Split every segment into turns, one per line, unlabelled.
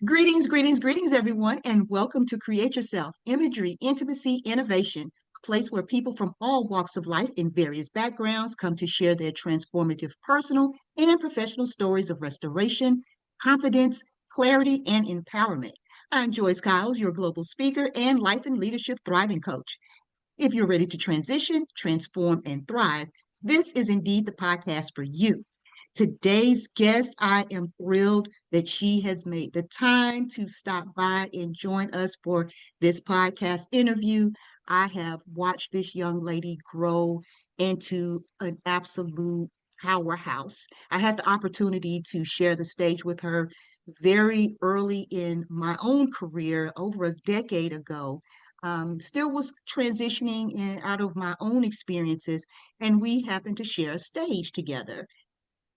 Greetings, everyone, and welcome to Create Yourself Imagery, Intimacy, Innovation, a place where people from all walks of life in various backgrounds come to share their transformative personal and professional stories of restoration, confidence, clarity, and empowerment. I'm Joyce Kyles, your global speaker and life and leadership thriving coach. If you're ready to transition, transform, and thrive, this is indeed the podcast for you. Today's guest, I am thrilled that she has made the time to stop by and join us for this podcast interview. I have watched this young lady grow into an absolute powerhouse. I had the opportunity to share the stage with her very early in my own career over a decade ago. Still was transitioning out of my own experiences, and we happened to share a stage together.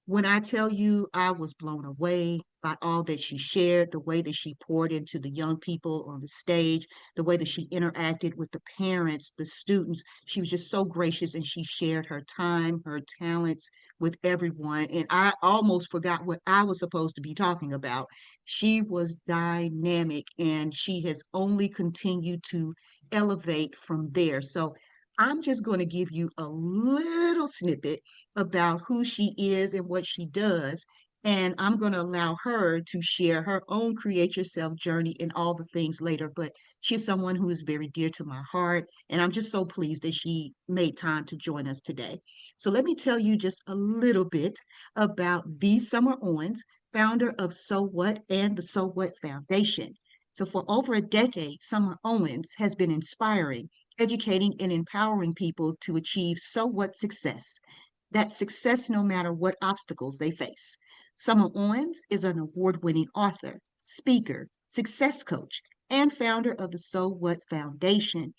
When I tell you I was blown away by all that she shared, the way that she poured into the young people on the stage, the way that she interacted with the parents, the students, she was just so gracious and she shared her time, her talents with everyone. And I almost forgot what I was supposed to be talking about. She was dynamic and she has only continued to elevate from there. So I'm just going to give you a little snippet about who she is and what she does. And I'm going to allow her to share her own Create Yourself journey and all the things later. But she's someone who is very dear to my heart. And I'm just so pleased that she made time to join us today. So let me tell you just a little bit about the Summer Owens, founder of So What and the So What Foundation. So for over a decade, Summer Owens has been inspiring, educating, and empowering people to achieve so what success, that success no matter what obstacles they face. Summer Owens is an award winning author, speaker, success coach, and founder of the So What Foundation.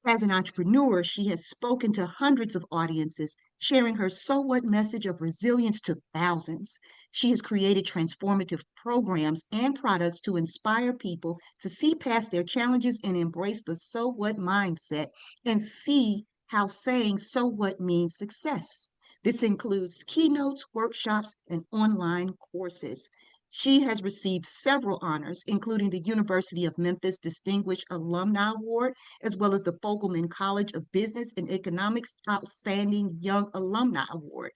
As an entrepreneur, she has spoken to hundreds of audiences, sharing her so what message of resilience to thousands. She has created transformative programs and products to inspire people to see past their challenges and embrace the so what mindset and see how saying so what means success. This includes keynotes, workshops, and online courses. She has received several honors, including the University of Memphis Distinguished Alumni Award, as well as the Fogelman College of Business and Economics Outstanding Young Alumni Award.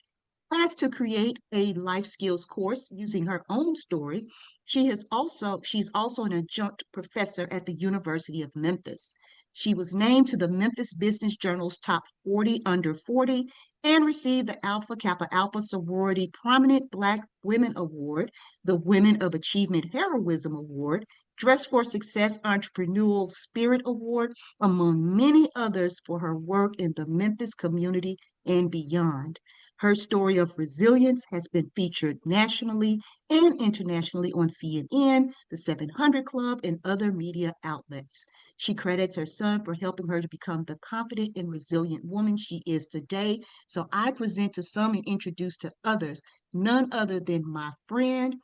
Plans to create a life skills course using her own story. She's also an adjunct professor at the University of Memphis. She was named to the Memphis Business Journal's Top 40 Under 40 and received the Alpha Kappa Alpha Sorority Prominent Black Women Award, the Women of Achievement Heroism Award, Dress for Success Entrepreneurial Spirit Award, among many others for her work in the Memphis community and beyond. Her story of resilience has been featured nationally and internationally on CNN, the 700 Club, and other media outlets. She credits her son for helping her to become the confident and resilient woman she is today. So I present to some and introduce to others none other than my friend,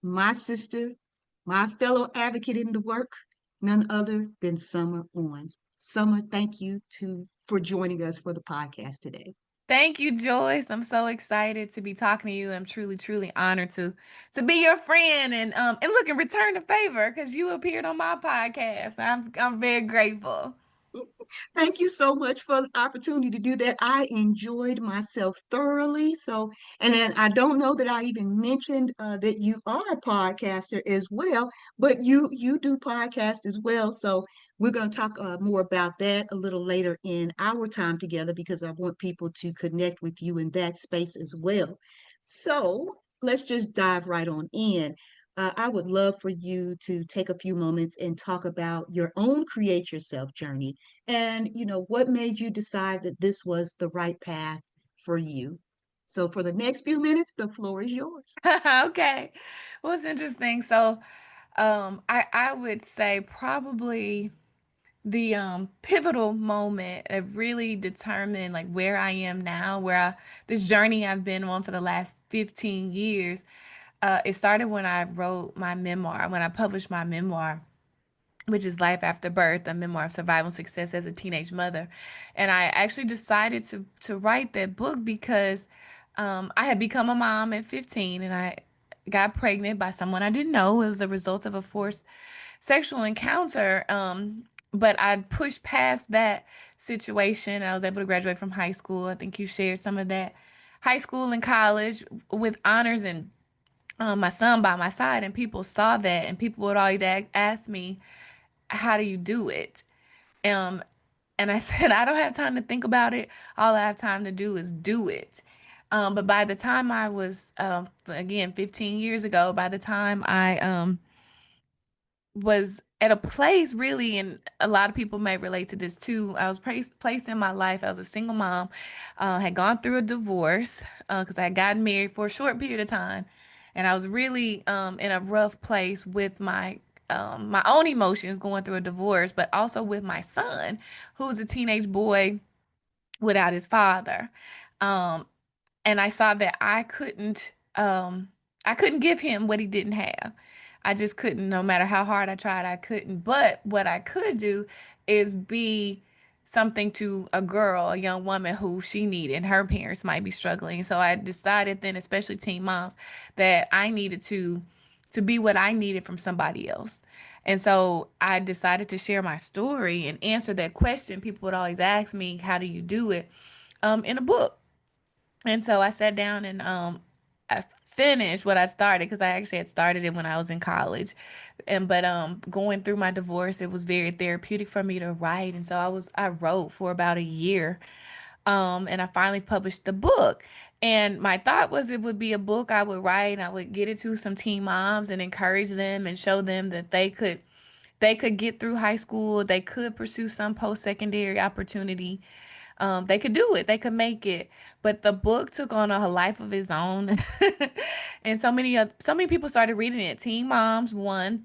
my sister, my fellow advocate in the work, none other than Summer Owens. Summer, thank you for joining us for the podcast today.
Thank you, Joyce. I'm so excited to be talking to you. I'm truly, truly honored to be your friend and look and return the favor because you appeared on my podcast. I'm very grateful.
Thank you so much for the opportunity to do that. I enjoyed myself thoroughly. So, and then I don't know that I even mentioned that you are a podcaster as well, but you do podcast as well. So we're going to talk more about that a little later in our time together because I want people to connect with you in that space as well. So let's just dive right on in. I would love for you to take a few moments and talk about your own create yourself journey and what made you decide that this was the right path for you. So for the next few minutes, the floor is yours.
Okay. Well, it's interesting. So I would say probably the pivotal moment that really determined like where I am now, this journey I've been on for the last 15 years. It started when I wrote my memoir, when I published my memoir, which is Life After Birth, a memoir of survival and success as a teenage mother. And I actually decided to write that book because I had become a mom at 15, and I got pregnant by someone I didn't know. It was a result of a forced sexual encounter. But I pushed past that situation. I was able to graduate from high school. I think you shared some of that. High school and college with honors, and my son by my side, and people saw that, and people would always ask me, "How do you do it?" Um, and I said, "I don't have time to think about it. All I have time to do is do it." But by the time I was, again, 15 years ago, by the time I was at a place really, and a lot of people may relate to this too. I was placed in my life. I was a single mom, had gone through a divorce because I had gotten married for a short period of time, and I was really in a rough place with my own emotions going through a divorce, but also with my son, who's a teenage boy without his father. Um, and I saw that I couldn't give him what he didn't have. I just couldn't, no matter how hard I tried, I couldn't. But what I could do is be something to a girl, a young woman who she needed. Her parents might be struggling. So I decided then, especially teen moms, that I needed to be what I needed from somebody else. And so I decided to share my story and answer that question. People would always ask me, how do you do it? In a book. And so I sat down and I finished what I started, because I actually had started it when I was in college. And but going through my divorce, it was very therapeutic for me to write. And so I wrote for about a year. And I finally published the book. And my thought was it would be a book I would write and I would get it to some teen moms and encourage them and show them that they could get through high school, they could pursue some post-secondary opportunity, they could do it, they could make it. But the book took on a life of its own. And so many people started reading it. Teen moms, one,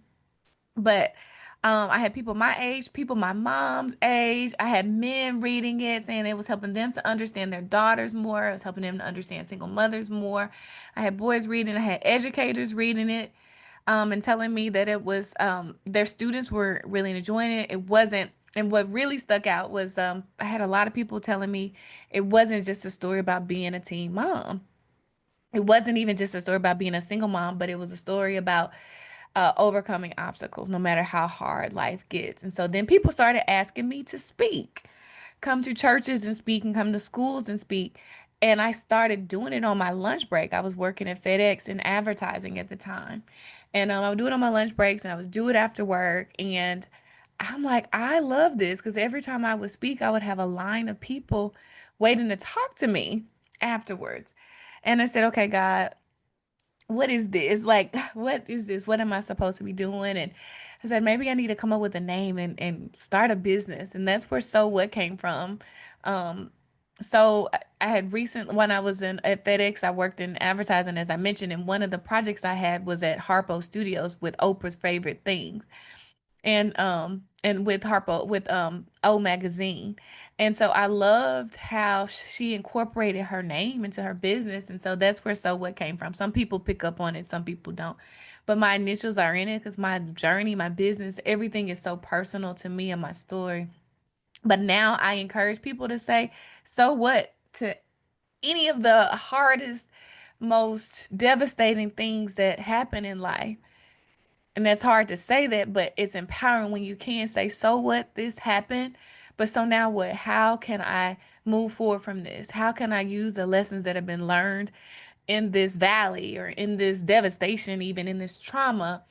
but I had people my age, people my mom's age. I had men reading it, saying it was helping them to understand their daughters more. It was helping them to understand single mothers more. I had boys reading. I had educators reading it, and telling me that it was their students were really enjoying it. It wasn't. And what really stuck out was I had a lot of people telling me it wasn't just a story about being a teen mom. It wasn't even just a story about being a single mom, but it was a story about overcoming obstacles, no matter how hard life gets. And so then people started asking me to speak, come to churches and speak, and come to schools and speak. And I started doing it on my lunch break. I was working at FedEx in advertising at the time. And I would do it on my lunch breaks, and I would do it after work. And I'm like, I love this, because every time I would speak, I would have a line of people waiting to talk to me afterwards. And I said, okay, God, what is this? Like, what is this? What am I supposed to be doing? And I said, maybe I need to come up with a name and start a business. And that's where So What came from. Um, I had when I was at FedEx, I worked in advertising, as I mentioned, and one of the projects I had was at Harpo Studios with Oprah's Favorite Things, and with Harpo, with O Magazine. And so I loved how she incorporated her name into her business. And so that's where So What came from. Some people pick up on it, some people don't. But my initials are in it because my journey, my business, everything is so personal to me and my story. But now I encourage people to say, so what, to any of the hardest, most devastating things that happen in life. And that's hard to say that, but it's empowering when you can say, so what, this happened, but so now what? How can I move forward from this? How can I use the lessons that have been learned in this valley, or in this devastation, even in this trauma?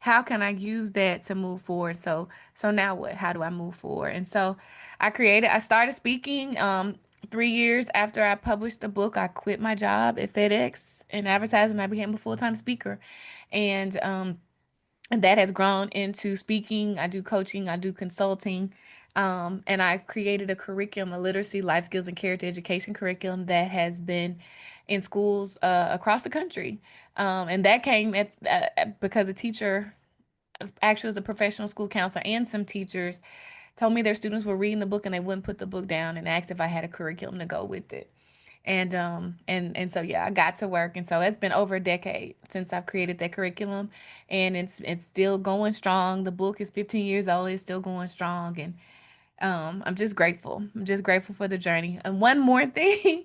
How can I use that to move forward? So now what? How do I move forward? And so I started speaking 3 years after I published the book. I quit my job at FedEx in advertising. I became a full-time speaker. And that has grown into speaking. I do coaching, I do consulting, and I created a curriculum, a literacy, life skills, and character education curriculum that has been in schools across the country. And that came because a teacher actually was a professional school counselor, and some teachers told me their students were reading the book and they wouldn't put the book down, and asked if I had a curriculum to go with it. And so yeah, I got to work. And so it's been over a decade since I've created that curriculum, and it's still going strong. The book is 15 years old, it's still going strong. And I'm just grateful. I'm just grateful for the journey. And one more thing,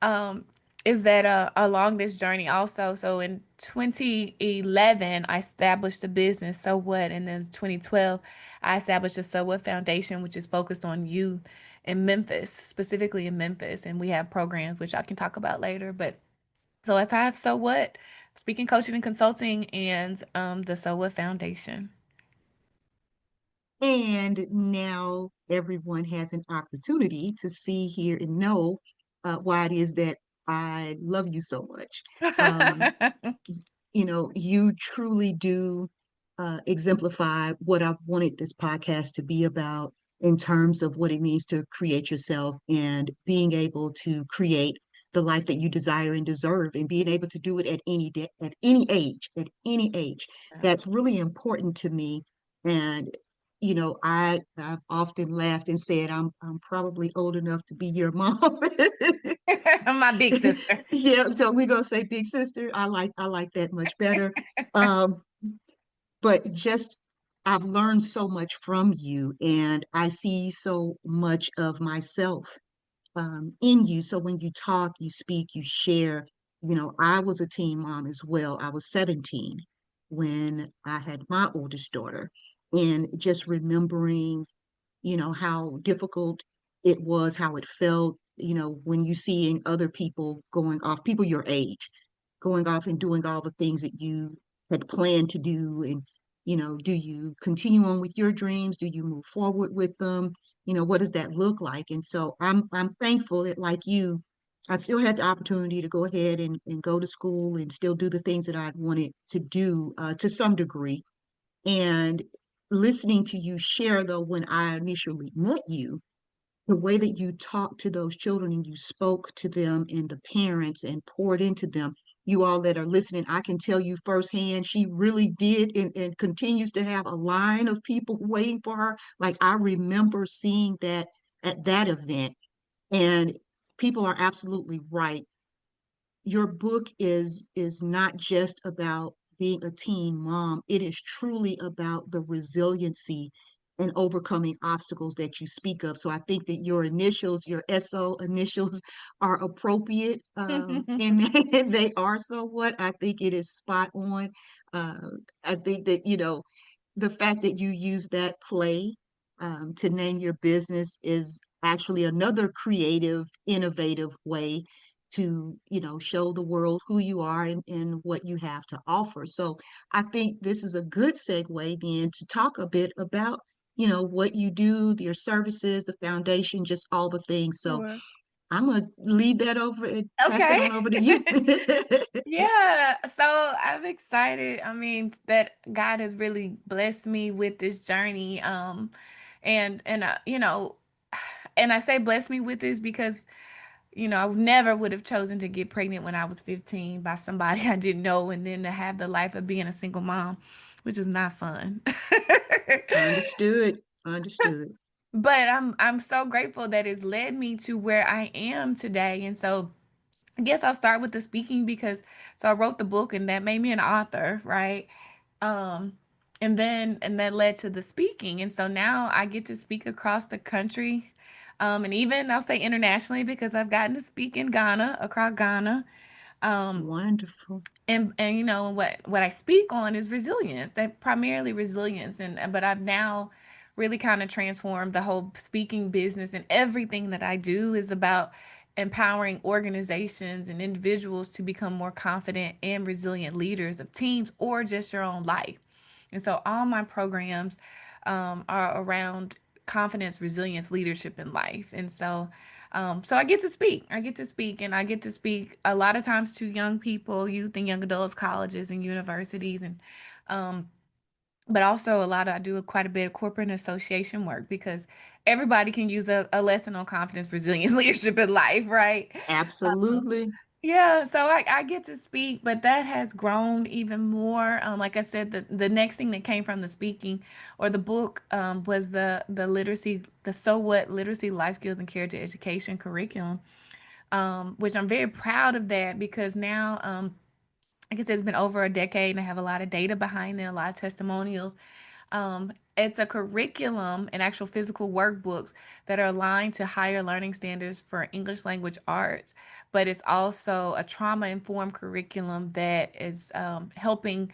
um is that along this journey also, so in 2011 I established a business, So What, and then 2012 I established the So What Foundation, which is focused on youth in Memphis, specifically in Memphis, and we have programs which I can talk about later. But so let's have So What, speaking, coaching, and consulting, and the So What Foundation.
And now everyone has an opportunity to see, hear, and know why it is that I love you so much. Um, you truly do exemplify what I wanted this podcast to be about in terms of what it means to create yourself and being able to create the life that you desire and deserve, and being able to do it at any age. That's really important to me. And I've often laughed and said I'm probably old enough to be your mom.
My big sister.
Yeah, so we're gonna say big sister. I like that much better. Um, but just I've learned so much from you, and I see so much of myself in you. So when you talk, you speak, you share. I was a teen mom as well. I was 17 when I had my oldest daughter, and just remembering how difficult it was, how it felt, when you seeing other people going off, people your age, going off and doing all the things that you had planned to do. And, do you continue on with your dreams? Do you move forward with them? What does that look like? And so I'm thankful that, like you, I still had the opportunity to go ahead and go to school and still do the things that I'd wanted to do to some degree. And listening to you share, though, when I initially met you, the way that you talked to those children and you spoke to them and the parents and poured into them, you all that are listening, I can tell you firsthand, she really did and continues to have a line of people waiting for her. Like, I remember seeing that at that event, and people are absolutely right. Your book is not just about being a teen mom. It is truly about the resiliency and overcoming obstacles that you speak of. So I think that your initials, your SO initials, are appropriate, and they are somewhat. I think it is spot on. Uh, I think that the fact that you use that play to name your business is actually another creative, innovative way to, show the world who you are and what you have to offer. So I think this is a good segue then to talk a bit about, what you do, your services, the foundation, just all the things. So
Sure.
I'm gonna leave that over and pass it
Okay.
on over to you.
Yeah, so I'm excited. I mean, that God has really blessed me with this journey. And I say bless me with this because I never would have chosen to get pregnant when I was 15 by somebody I didn't know, and then to have the life of being a single mom, which was not fun.
Understood. Understood.
But I'm so grateful that it's led me to where I am today. And so I guess I'll start with the speaking because so I wrote the book and that made me an author, right? Um, and that led to the speaking. And so now I get to speak across the country. And even I'll say internationally because I've gotten to speak in Ghana, across Ghana. Um,
Wonderful.
and what I speak on is resilience, that primarily resilience, and but I've now really kind of transformed the whole speaking business, and everything that I do is about empowering organizations and individuals to become more confident and resilient leaders of teams or just your own life. And so all my programs are around confidence, resilience, leadership in life. And so I get to speak. I get to speak, and I get to speak a lot of times to young people, youth and young adults, colleges and universities, and um, but also I do quite a bit of corporate and association work because everybody can use a lesson on confidence, resilience, leadership in life, right?
Absolutely.
Yeah, so I get to speak, but that has grown even more. Like I said, the next thing that came from the speaking or the book was the literacy, the So What literacy, life skills, and character education curriculum, which I'm very proud of that because now, like I said, it's been over a decade and I have a lot of data behind it, a lot of testimonials. It's a curriculum and actual physical workbooks that are aligned to higher learning standards for English language arts, but it's also a trauma-informed curriculum that is helping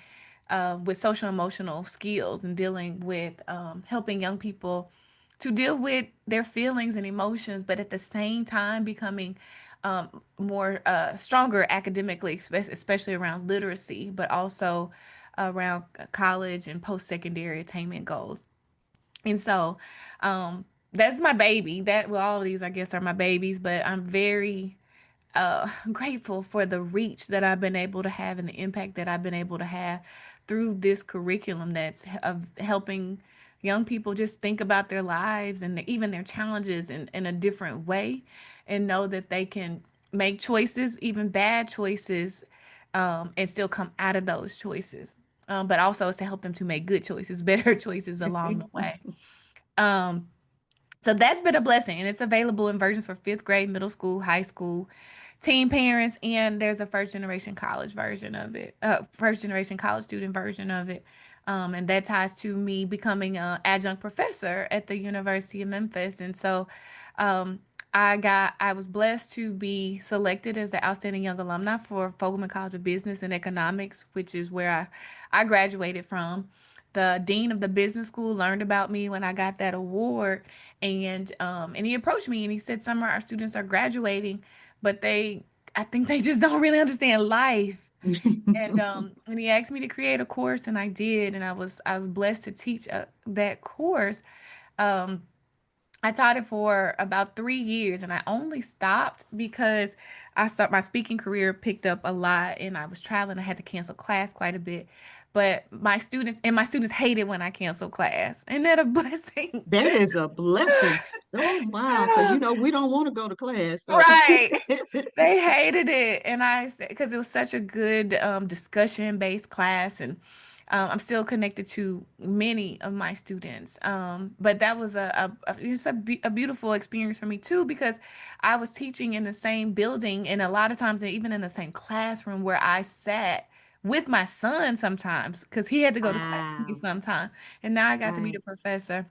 with social emotional skills and dealing with helping young people to deal with their feelings and emotions, but at the same time becoming more stronger academically, especially around literacy, but also around college and post-secondary attainment goals. And so that's my baby. That well, all of these I guess are my babies, but I'm very grateful for the reach that I've been able to have and the impact that I've been able to have through this curriculum that's of helping young people just think about their lives and even their challenges in a different way and know that they can make choices, even bad choices, and still come out of those choices. But also it's to help them to make good choices, better choices along the way. Um, so that's been a blessing, and it's available in versions for fifth grade, middle school, high school, teen parents, and there's a first generation college version of it, first generation college student version of it. And that ties to me becoming an adjunct professor at the University of Memphis. And so um, I was blessed to be selected as the outstanding young alumni for Fogelman College of Business and Economics, which is where I graduated from. The dean of the business school learned about me when I got that award, and he approached me and he said, "Summer, our students are graduating, but I think they just don't really understand life." And he asked me to create a course, and I did, and I was blessed to teach that course. Um, I taught it for about 3 years, and I only stopped because my speaking career picked up a lot, and I was traveling. I had to cancel class quite a bit, but my students hated when I canceled class. Isn't that a blessing?
That is a blessing. Oh, wow. Because, we don't want to go to class. So,
Right. They hated it, and I said because it was such a good discussion-based class, and I'm still connected to many of my students. But that was a beautiful experience for me too, because I was teaching in the same building, and a lot of times even in the same classroom where I sat with my son sometimes, because he had to go to class with me
wow.
sometimes, and now I got to be
Right.
the professor.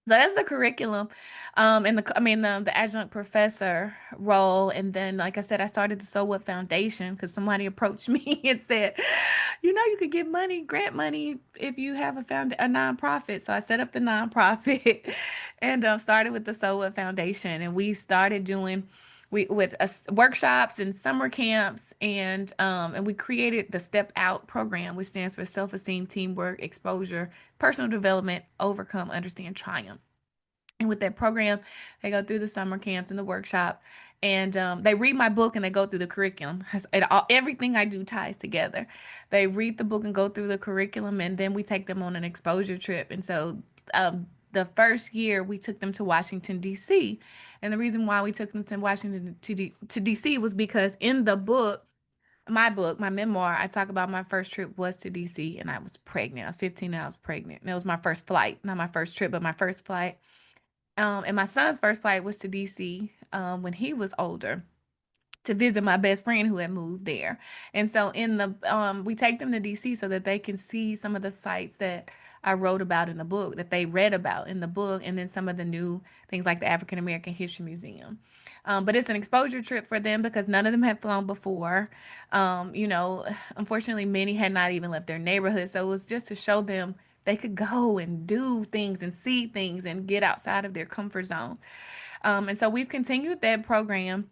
So that's the curriculum, and the adjunct professor role, and then like I said, I started the So What Foundation because somebody approached me and said, you could get money, grant money, if you have a nonprofit. So I set up the nonprofit, and started with the So What Foundation, and we started doing with workshops and summer camps, and we created the Step Out program, which stands for self esteem, teamwork, exposure, personal development, overcome, understand, triumph. And with that program, they go through the summer camps and the workshop, and they read my book and they go through the curriculum. Everything I do ties together. They read the book and go through the curriculum, and then we take them on an exposure trip. And so the first year we took them to Washington, D.C. And the reason why we took them to Washington to D.C. was because in the book, my memoir, I talk about my first trip was to DC and I was pregnant. I was 15 and I was pregnant. And it was my first flight, not my first trip, but my first flight. And my son's first flight was to DC when he was older to visit my best friend who had moved there. And so we take them to DC so that they can see some of the sites that I wrote about in the book, that they read about in the book, and then some of the new things like the African American History Museum. But it's an exposure trip for them because none of them had flown before. Unfortunately, many had not even left their neighborhood. So it was just to show them they could go and do things and see things and get outside of their comfort zone. And so we've continued that program.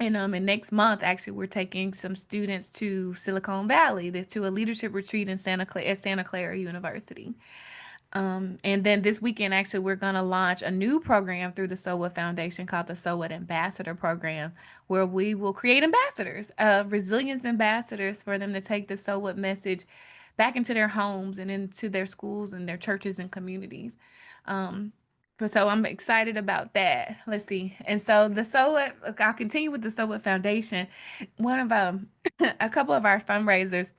And next month, actually, we're taking some students to Silicon Valley, to a leadership retreat in Santa Clara University. And then this weekend, actually, we're going to launch a new program through the So What Foundation called the So What Ambassador Program, where we will create ambassadors, resilience ambassadors, for them to take the So What message back into their homes and into their schools and their churches and communities. Um, so I'm excited about that. Let's see. And so I'll continue with the So What Foundation. One of a couple of our fundraisers,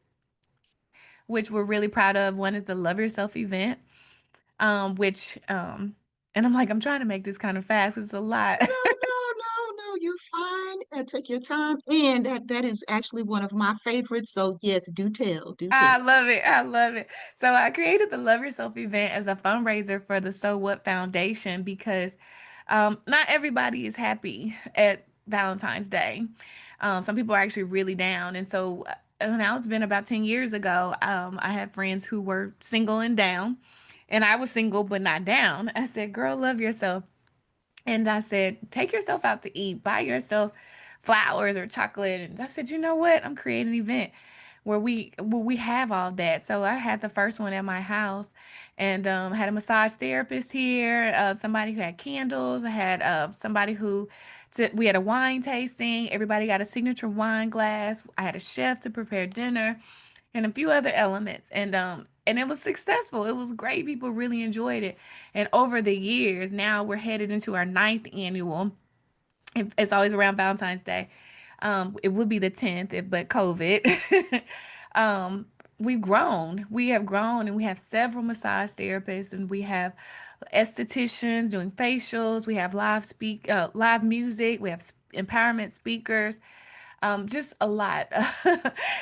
which we're really proud of. One is the Love Yourself event, which and I'm trying to make this kind of fast. It's a lot.
No, no, no, no. You're fine. take your time. And that is actually one of my favorites. So yes, do tell, do tell.
I love it. I love it. So I created the Love Yourself event as a fundraiser for the So What Foundation because not everybody is happy at Valentine's Day. Some people are actually really down. And so when I was been about 10 years ago, I had friends who were single and down, and I was single but not down. I said, girl, love yourself. And I said, take yourself out to eat, buy yourself flowers or chocolate. And I said, you know what? I'm creating an event where we have all that. So I had the first one at my house, and had a massage therapist here, somebody who had candles. I had somebody who we had a wine tasting. Everybody got a signature wine glass. I had a chef to prepare dinner and a few other elements. And it was successful. It was great. People really enjoyed it. And over the years, now we're headed into our ninth annual. It's always around Valentine's Day. It would be the 10th, but COVID. We've grown. We have grown, and we have several massage therapists, and we have estheticians doing facials. We have live music. We have empowerment speakers, just a lot.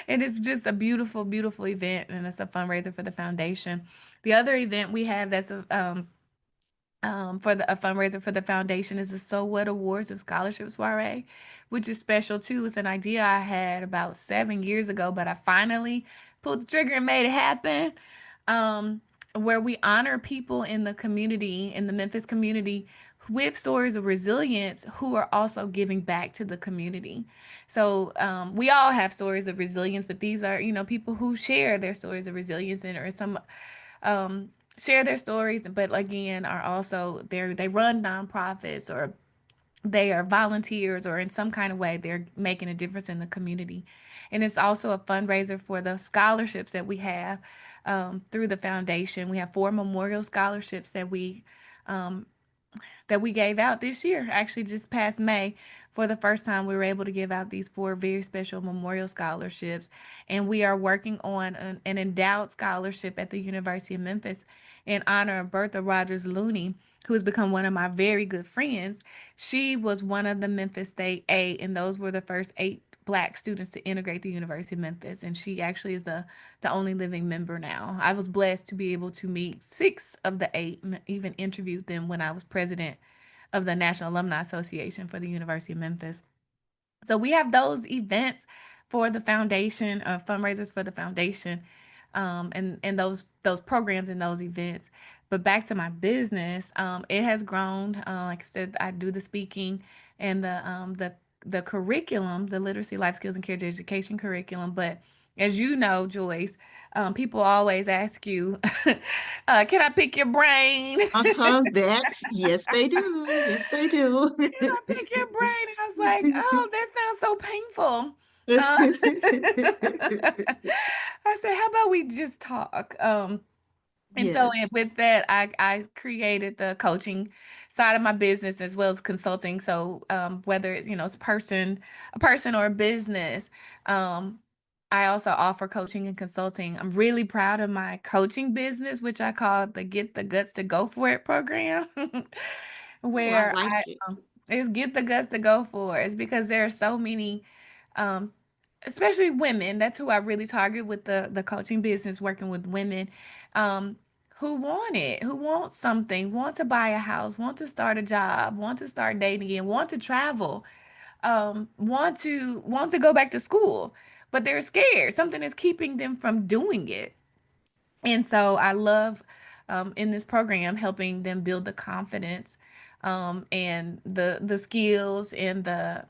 And it's just a beautiful, beautiful event, and it's a fundraiser for the foundation. The other event we have that's for a fundraiser for the foundation is the So What Awards and Scholarship Soiree, which is special too. It's an idea I had about 7 years ago, but I finally pulled the trigger and made it happen. Um, where we honor people in the community, in the Memphis community, with stories of resilience who are also giving back to the community. So we all have stories of resilience, but these are, people who share their stories of resilience and or some share their stories, but again, are also they run nonprofits, or they are volunteers, or in some kind of way they're making a difference in the community. And it's also a fundraiser for the scholarships that we have through the foundation. We have 4 memorial scholarships um, that we gave out this year. Actually, just past May, for the first time, we were able to give out these 4 very special memorial scholarships. And we are working on an endowed scholarship at the University of Memphis in honor of Bertha Rogers Looney, who has become one of my very good friends. She was one of the Memphis State 8, and those were the first 8 Black students to integrate the University of Memphis. And she actually is the only living member now. I was blessed to be able to meet 6 of the 8, even interviewed them when I was president of the National Alumni Association for the University of Memphis. So we have those events for the foundation, fundraisers for the foundation, and those programs and those events. But back to my business, it has grown. Like I said, I do the speaking and the curriculum, the literacy, life skills, and career education curriculum. But as you know, Joyce, people always ask you, "Can I pick your brain?"
Uh-huh, that, yes, they do. Yes, they do.
I pick your brain. And I was like, oh, that sounds so painful. I said, how about we just talk? And so
Yes.
with that, I created the coaching side of my business as well as consulting. So whether it's, it's a person or a business, I also offer coaching and consulting. I'm really proud of my coaching business, which I call the Get the Guts to Go For It program,
Oh, I
where
like it.
is Get the Guts to Go For It. It's because there are so many um, especially women. That's who I really target with the coaching business, working with women um, who want it, who want something, want to buy a house, want to start a job, want to start dating again, want to travel, want to go back to school, but they're scared. Something is keeping them from doing it. And so I love in this program helping them build the confidence and the skills and just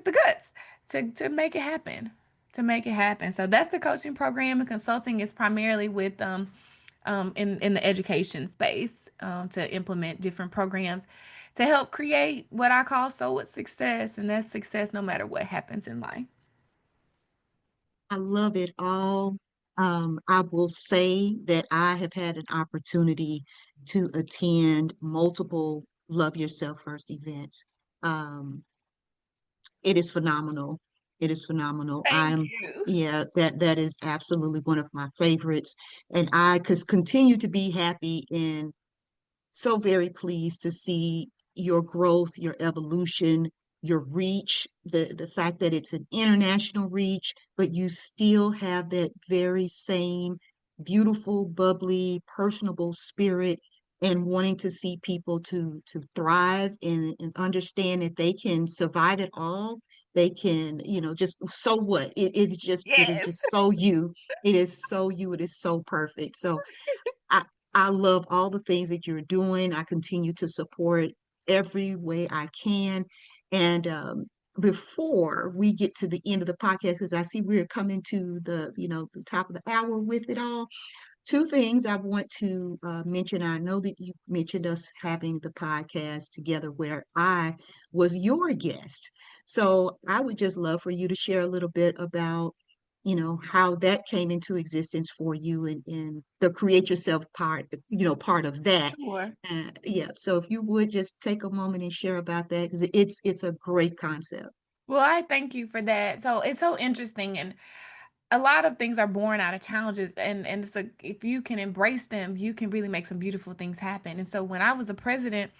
the guts to make it happen. To make it happen. So that's the coaching program, and consulting is primarily with in the education space to implement different programs to help create what I call so what success, and that's success no matter what happens in life.
I love it all. I will say that I have had an opportunity to attend multiple Love Yourself First events. Um, it is phenomenal. It is phenomenal.
Thank you.
Yeah, that is absolutely one of my favorites. And I could continue to be happy and so very pleased to see your growth, your evolution, your reach, the fact that it's an international reach, but you still have that very same beautiful, bubbly, personable spirit and wanting to see people to thrive and understand that they can survive it all. They can, just so what? It is
Yes.
just so you. It is so you. It is so perfect. So I I love all the things that you're doing. I continue to support every way I can. And before we get to the end of the podcast, because I see we're coming to the top of the hour with it all, two things I want to mention. I know that you mentioned us having the podcast together where I was your guest. So I would just love for you to share a little bit about, how that came into existence for you and the create yourself part, part of that.
Sure.
Yeah. So if you would just take a moment and share about that, because it's a great concept.
Well, I thank you for that. So it's so interesting, and a lot of things are born out of challenges, and it's if you can embrace them, you can really make some beautiful things happen. And so when I was the president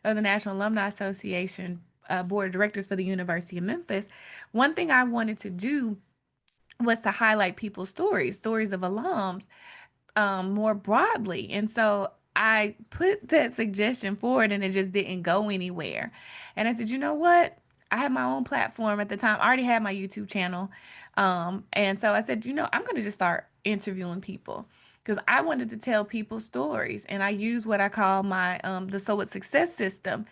of the National Alumni Association board of directors for the University of Memphis, one thing I wanted to do was to highlight people's stories of alums more broadly. And so I put that suggestion forward and it just didn't go anywhere. And I said, you know what? I had my own platform at the time. I already had my YouTube channel. And so I said, I'm going to just start interviewing people because I wanted to tell people stories. And I use what I call my the So What Success system,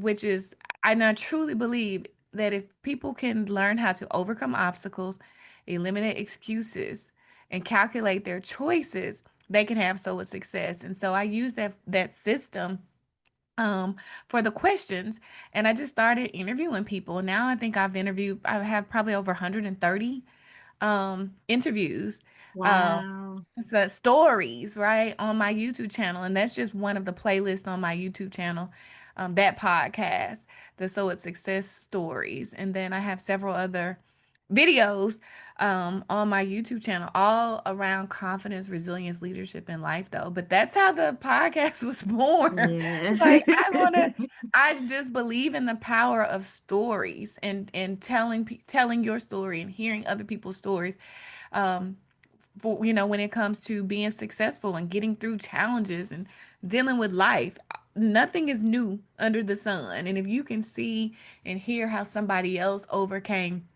which is, and I truly believe that if people can learn how to overcome obstacles, eliminate excuses, and calculate their choices, they can have so much success. And so I use that system um for the questions, and I just started interviewing people. Now I have probably over 130 interviews, uh
Wow.
so stories, right, on my YouTube channel. And that's just one of the playlists on my YouTube channel, that podcast, the So It's Success Stories. And then I have several other videos on my YouTube channel, all around confidence, resilience, leadership, and life, though. But that's how the podcast was born.
Yes.
Like, I just believe in the power of stories and telling your story and hearing other people's stories. Um, for when it comes to being successful and getting through challenges and dealing with life, nothing is new under the sun. And if you can see and hear how somebody else overcame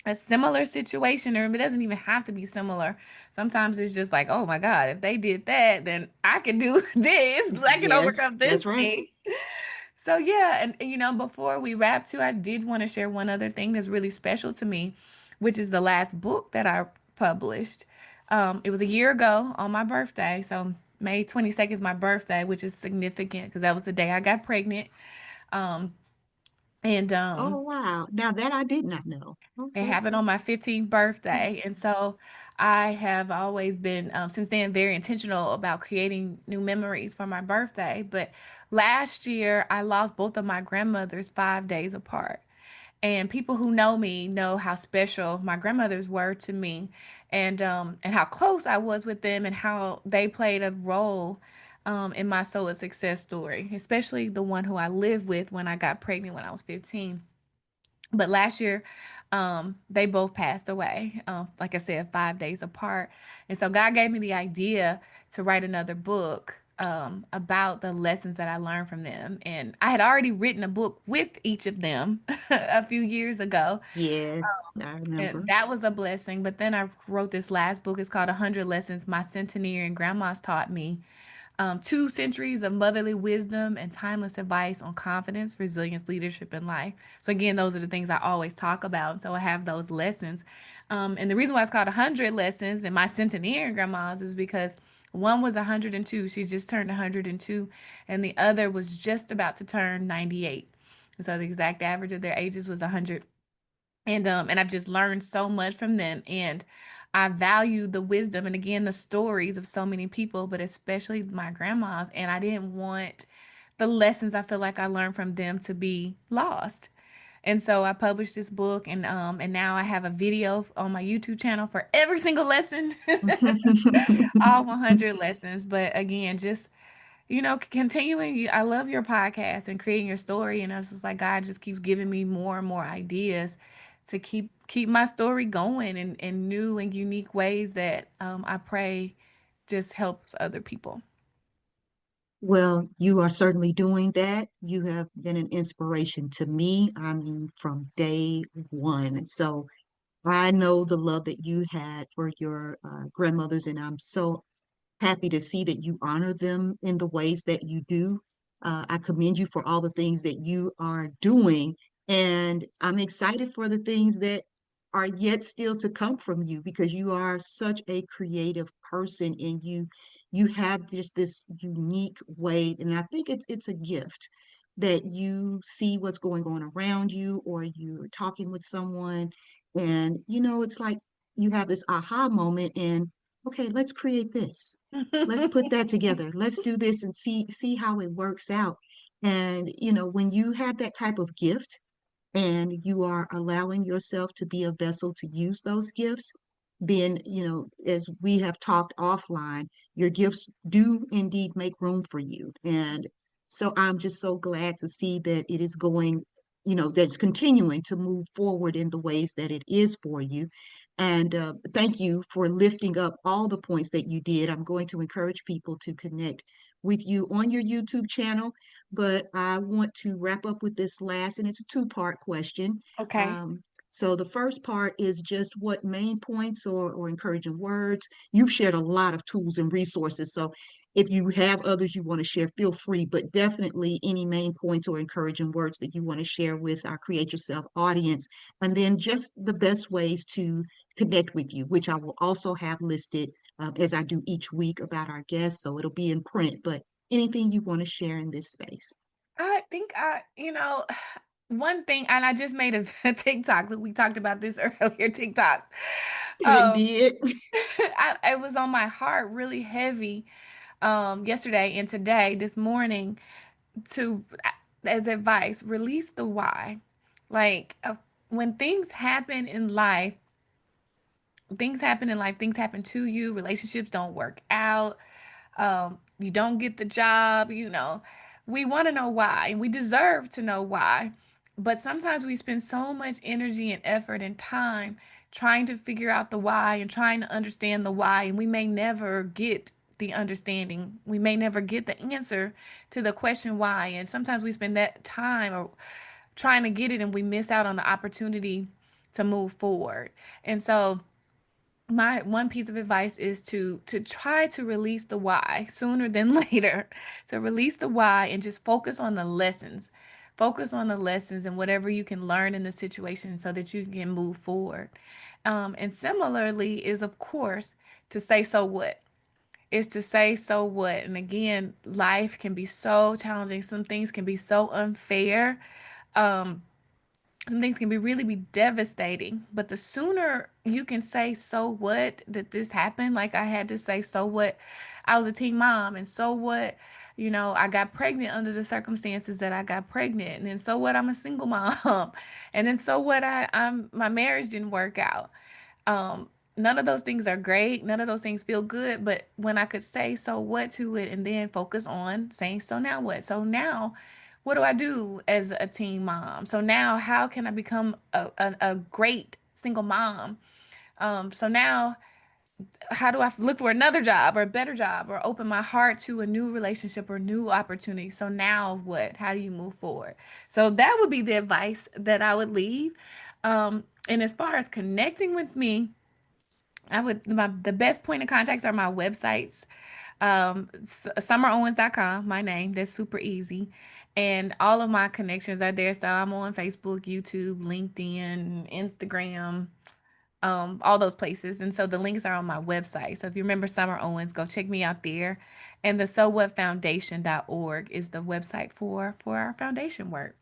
a similar situation, or it doesn't even have to be similar. Sometimes it's just like, oh my God, if they did that, then I can do this. I can
Yes,
overcome this
that's right.
thing. So yeah, and before we wrap too, I did want to share one other thing that's really special to me, which is the last book that I published. It was a year ago on my birthday. So May 22nd is my birthday, which is significant because that was the day I got pregnant. Um, and
Oh, wow. Now that I did not know.
It
Okay.
happened on my 15th birthday. And so I have always been, since then, very intentional about creating new memories for my birthday. But last year, I lost both of my grandmothers 5 days apart. And people who know me know how special my grandmothers were to me, and how close I was with them, and how they played a role in my solo success story, especially the one who I lived with when I got pregnant when I was 15. But last year, they both passed away, like I said, 5 days apart. And so God gave me the idea to write another book about the lessons that I learned from them. And I had already written a book with each of them a few years ago.
Yes, I
And
remember.
that was a blessing. But then I wrote this last book. It's called 100 Lessons My Centenarian Grandmas Taught Me. 2 centuries of motherly wisdom and timeless advice on confidence, resilience, leadership, and life. So again, those are the things I always talk about. So I have those lessons. And the reason why it's called 100 Lessons and my centenarian grandmas is because one was 102. She just turned 102. And the other was just about to turn 98. And so the exact average of their ages was 100. And I've just learned so much from them, and I value the wisdom and again the stories of so many people, but especially my grandmas. And I didn't want the lessons I feel like I learned from them to be lost. And so I published this book, and now I have a video on my YouTube channel for every single lesson, all 100 lessons. But again, just continuing. I love your podcast and creating your story, and it's just like God just keeps giving me more and more ideas to keep my story going in new and unique ways that I pray just helps other people.
Well, you are certainly doing that. You have been an inspiration to me. I mean, from day one. So I know the love that you had for your grandmothers, and I'm so happy to see that you honor them in the ways that you do. I commend you for all the things that you are doing, and I'm excited for the things that are yet still to come from you because you are such a creative person and you have just this unique way, and I think it's a gift that you see what's going on around you or you're talking with someone and it's like you have this aha moment and okay, let's create this. Let's put that together. Let's do this and see how it works out. And when you have that type of gift and you are allowing yourself to be a vessel to use those gifts, then, as we have talked offline, your gifts do indeed make room for you. And so I'm just so glad to see that it is going, that it's continuing to move forward in the ways that it is for you. And thank you for lifting up all the points that you did. I'm going to encourage people to connect with you on your YouTube channel, but I want to wrap up with this last, and it's a two-part question.
Okay.
Um, so the first part is just what main points or encouraging words. You've shared a lot of tools and resources. So if you have others you want to share, feel free, but definitely any main points or encouraging words that you want to share with our Create Yourself audience. And then just the best ways to connect with you, which I will also have listed as I do each week about our guests. So it'll be in print, but anything you want to share in this space.
I think one thing, and I just made a, a TikTok. We talked about this earlier. TikToks.
I
Um,
did.
it was on my heart really heavy yesterday and today, this morning, to as advice, release the why. Like when things happen in life, things happen to you, relationships don't work out, you don't get the job, we want to know why, and we deserve to know why. But sometimes we spend so much energy and effort and time trying to figure out the why and trying to understand the why, and we may never get the understanding. We may never get the answer to the question why. And sometimes we spend that time or trying to get it and we miss out on the opportunity to move forward. And so my one piece of advice is to try to release the why sooner than later. So release the why and just focus on the lessons. Focus on the lessons and whatever you can learn in the situation so that you can move forward. And similarly is of course to say so what. Is to say so what. And again, life can be so challenging. Some things can be so unfair. Um, some things can be devastating, but the sooner you can say so what that this happened, like I had to say so what I was a teen mom, and so what, I got pregnant under the circumstances that I got pregnant, and then so what, I'm a single mom, and then so what, I'm my marriage didn't work out. None of those things are great, none of those things feel good, but when I could say so what to it and then focus on saying so now what, so now what do I do as a teen mom? So now how can I become a great single mom? So now how do I look for another job or a better job or open my heart to a new relationship or new opportunity? So now what? How do you move forward? So that would be the advice that I would leave. And as far as connecting with me, the best point of contacts are my websites. SummerOwens.com, my name. That's super easy. And all of my connections are there. So I'm on Facebook, YouTube, LinkedIn, Instagram, all those places. And so the links are on my website. So if you remember Summer Owens, go check me out there. And the sowhatfoundation.org is the website for our foundation work.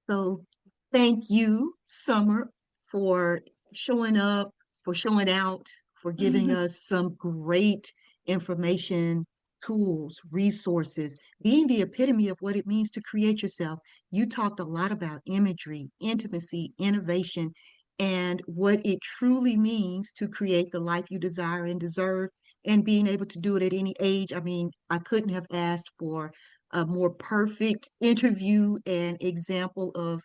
So thank you, Summer, for showing up, for showing out, for giving us some great information, tools, resources, being the epitome of what it means to create yourself. You talked a lot about imagery, intimacy, innovation, and what it truly means to create the life you desire and deserve, and being able to do it at any age. I mean, I couldn't have asked for a more perfect interview and example of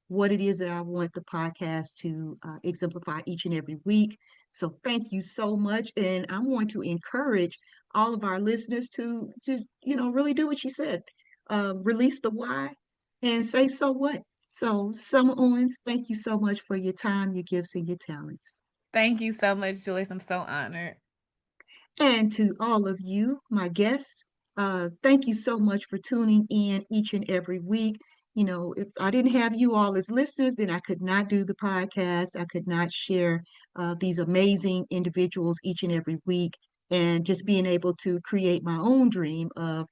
what it is that I want the podcast to exemplify each and every week. So thank you so much, and I want to encourage all of our listeners to really do what she said, release the why, and say so what. So, Summer Owens, thank you so much for your time, your gifts, and your talents.
Thank you so much, Joyce. I'm so honored.
And to all of you, my guests, thank you so much for tuning in each and every week. You know, if I didn't have you all as listeners, then I could not do the podcast. I could not share these amazing individuals each and every week. And just being able to create my own dream of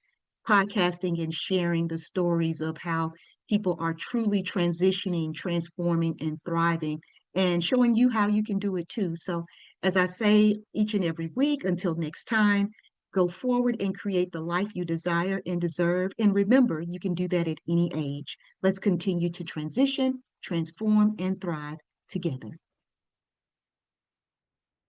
podcasting and sharing the stories of how people are truly transitioning, transforming, and thriving, and showing you how you can do it too. So, as I say each and every week, until next time, go forward and create the life you desire and deserve. And remember, you can do that at any age. Let's continue to transition, transform, and thrive together.